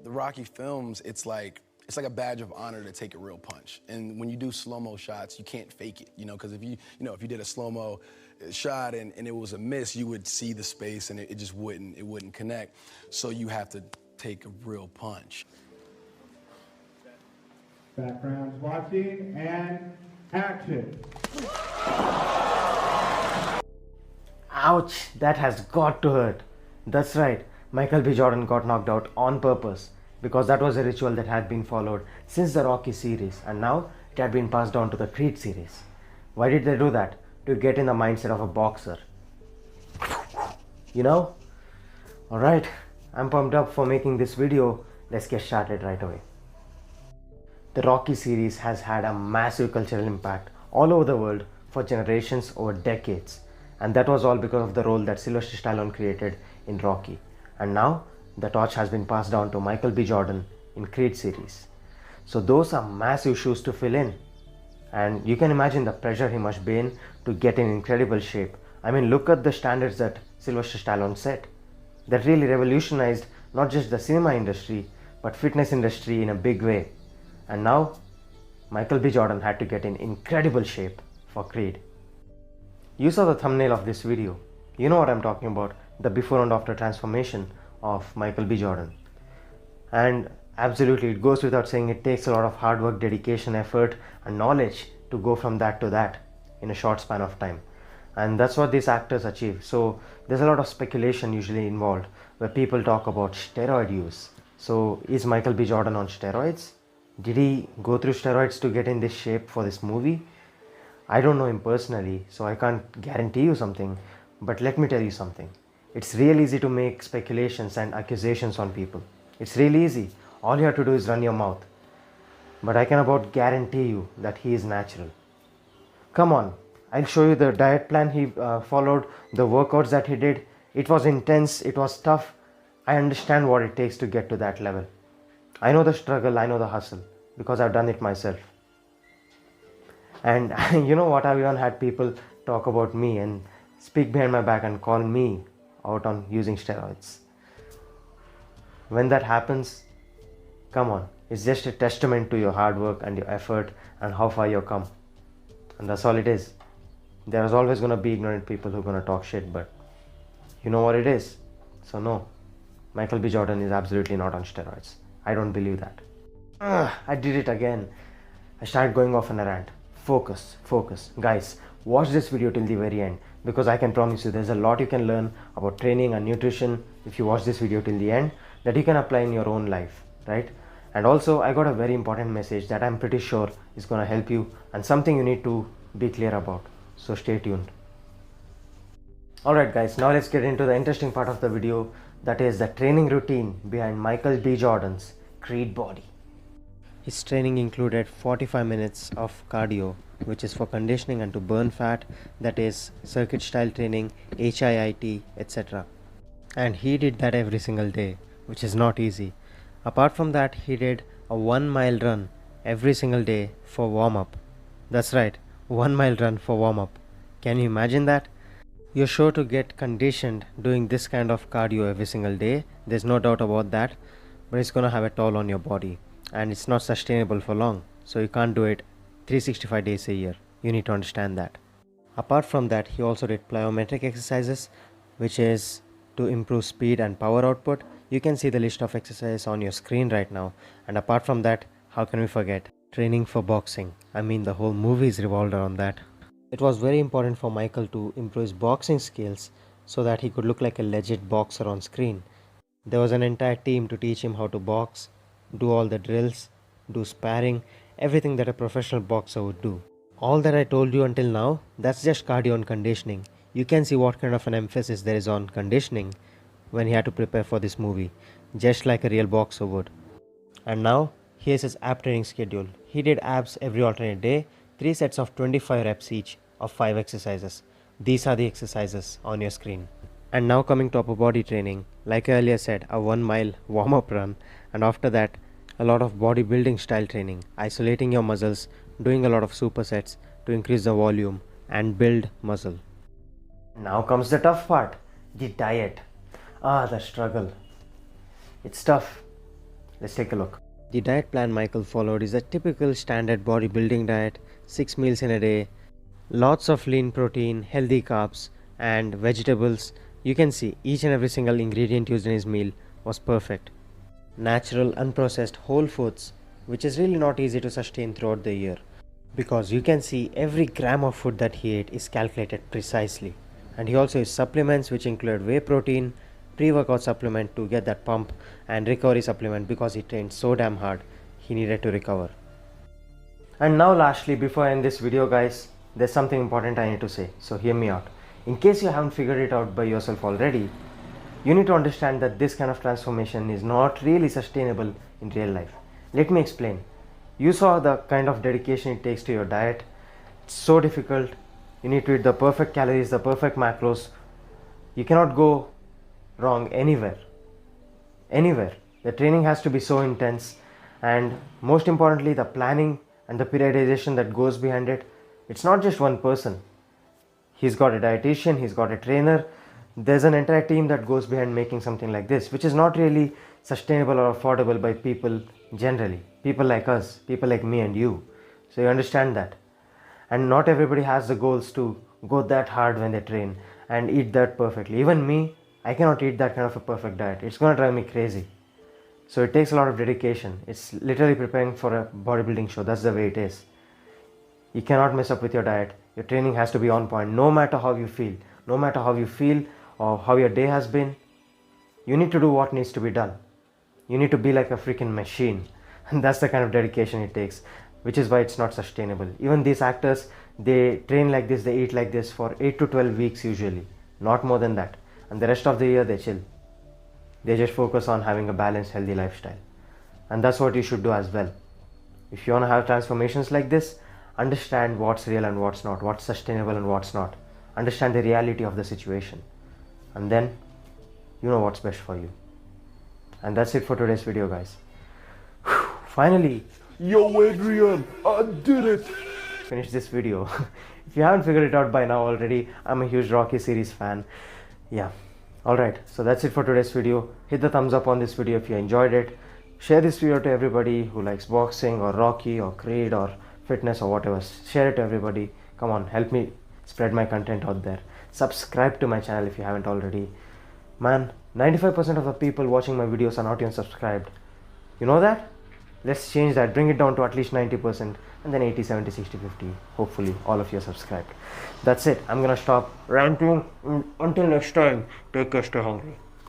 The Rocky films, it's like a badge of honor to take a real punch. And when you do slow-mo shots, you can't fake it, because if you did a slow-mo shot and it was a miss, you would see the space and it just wouldn't connect. So you have to take a real punch. Backgrounds watching and action. Ouch, that has got to hurt. That's right, Michael B. Jordan got knocked out on purpose because that was a ritual that had been followed since the Rocky series and now it had been passed on to the Creed series. Why did they do that? To get in the mindset of a boxer. Alright, I'm pumped up for making this video. Let's get started right away. The Rocky series has had a massive cultural impact all over the world for generations over decades. And that was all because of the role that Sylvester Stallone created in Rocky. And now the torch has been passed down to Michael B. Jordan in Creed series. So those are massive shoes to fill in. And you can imagine the pressure he must be in to get in incredible shape. I mean, look at the standards that Sylvester Stallone set. That really revolutionized not just the cinema industry, but fitness industry in a big way. And now, Michael B. Jordan had to get in incredible shape for Creed. You saw the thumbnail of this video. You know what I'm talking about, the before and after transformation of Michael B. Jordan. And absolutely, it goes without saying, it takes a lot of hard work, dedication, effort and knowledge to go from that to that in a short span of time. And that's what these actors achieve. So there's a lot of speculation usually involved where people talk about steroid use. So is Michael B. Jordan on steroids? Did he go through steroids to get in this shape for this movie? I don't know him personally, so I can't guarantee you something, but let me tell you something. It's real easy to make speculations and accusations on people. It's really easy. All you have to do is run your mouth. But I can about guarantee you that he is natural. Come on, I'll show you the diet plan he followed, the workouts that he did. It was intense, it was tough. I understand what it takes to get to that level. I know the struggle, I know the hustle, because I've done it myself. And you know what, I've even had people talk about me and speak behind my back and call me out on using steroids. When that happens, come on, it's just a testament to your hard work and your effort and how far you've come. And that's all it is. There's always going to be ignorant people who are going to talk shit, but you know what it is. So no, Michael B. Jordan is absolutely not on steroids. I don't believe that. I did it again. I started going off on a rant. Focus. Guys, watch this video till the very end because I can promise you there's a lot you can learn about training and nutrition if you watch this video till the end that you can apply in your own life, right? And also, I got a very important message that I'm pretty sure is going to help you and something you need to be clear about. So stay tuned. Alright guys, now let's get into the interesting part of the video, that is the training routine behind Michael B. Jordan's Creed body. His training included 45 minutes of cardio, which is for conditioning and to burn fat, that is circuit style training, HIIT, etc. And he did that every single day, which is not easy. Apart from that, he did a 1 mile run every single day for warm up. That's right, 1 mile run for warm up. Can you imagine that? You're sure to get conditioned doing this kind of cardio every single day, there's no doubt about that, but it's gonna have a toll on your body. And it's not sustainable for long, so you can't do it 365 days a year. You need to understand that. Apart from that, he also did plyometric exercises, which is to improve speed and power output. You can see the list of exercises on your screen right now. And apart from that, how can we forget training for boxing? I mean, the whole movie is revolved around that. It was very important for Michael to improve his boxing skills so that he could look like a legit boxer on screen. There was an entire team to teach him how to box, do all the drills, do sparring, everything that a professional boxer would do. All that I told you until now, that's just cardio and conditioning. You can see what kind of an emphasis there is on conditioning when he had to prepare for this movie, just like a real boxer would. And now, here's his ab training schedule. He did abs every alternate day, 3 sets of 25 reps each of 5 exercises. These are the exercises on your screen. And now coming to upper body training, like I earlier said, a 1 mile warm-up run, and after that a lot of bodybuilding style training, isolating your muscles, doing a lot of supersets to increase the volume and build muscle. Now comes the tough part, the diet. The struggle. It's tough. Let's take a look. The diet plan Michael followed is a typical standard bodybuilding diet, 6 meals in a day, lots of lean protein, healthy carbs, and vegetables. You can see each and every single ingredient used in his meal was perfect. Natural, unprocessed whole foods, which is really not easy to sustain throughout the year, because you can see every gram of food that he ate is calculated precisely. And he also used supplements which include whey protein, pre-workout supplement to get that pump, and recovery supplement because he trained so damn hard he needed to recover. And now lastly, before I end this video guys, there's something important I need to say, so hear me out. In case you haven't figured it out by yourself already, you need to understand that this kind of transformation is not really sustainable in real life. Let me explain. You saw the kind of dedication it takes to your diet. It's so difficult. You need to eat the perfect calories, the perfect macros. You cannot go wrong anywhere. Anywhere. The training has to be so intense, and most importantly, the planning and the periodization that goes behind it. It's not just one person. He's got a dietitian, he's got a trainer. There's an entire team that goes behind making something like this, which is not really sustainable or affordable by people generally. People like us, people like me and you. So you understand that. And not everybody has the goals to go that hard when they train and eat that perfectly. Even me, I cannot eat that kind of a perfect diet. It's going to drive me crazy. So it takes a lot of dedication. It's literally preparing for a bodybuilding show. That's the way it is. You cannot mess up with your diet. Your training has to be on point, no matter how you feel. No matter how you feel or how your day has been, you need to do what needs to be done. You need to be like a freaking machine. And that's the kind of dedication it takes, which is why it's not sustainable. Even these actors, they train like this, they eat like this for 8 to 12 weeks usually, not more than that. And the rest of the year they chill. They just focus on having a balanced, healthy lifestyle. And that's what you should do as well. If you want to have transformations like this, understand what's real and what's not, what's sustainable and what's not. Understand the reality of the situation. And then, you know what's best for you. And that's it for today's video, guys. Finally, Yo, Adrian, I did it. finish this video. If you haven't figured it out by now already, I'm a huge Rocky series fan. Yeah. Alright, so that's it for today's video. Hit the thumbs up on this video if you enjoyed it. Share this video to everybody who likes boxing or Rocky or Creed or fitness or whatever. Share it to everybody. Come on, help me spread my content out there. Subscribe to my channel if you haven't already. Man, 95% of the people watching my videos are not even subscribed. You know that? Let's change that. Bring it down to at least 90%, and then 80, 70, 60, 50. Hopefully all of you are subscribed. That's it. I'm gonna stop ranting. Until next time, take care, stay hungry.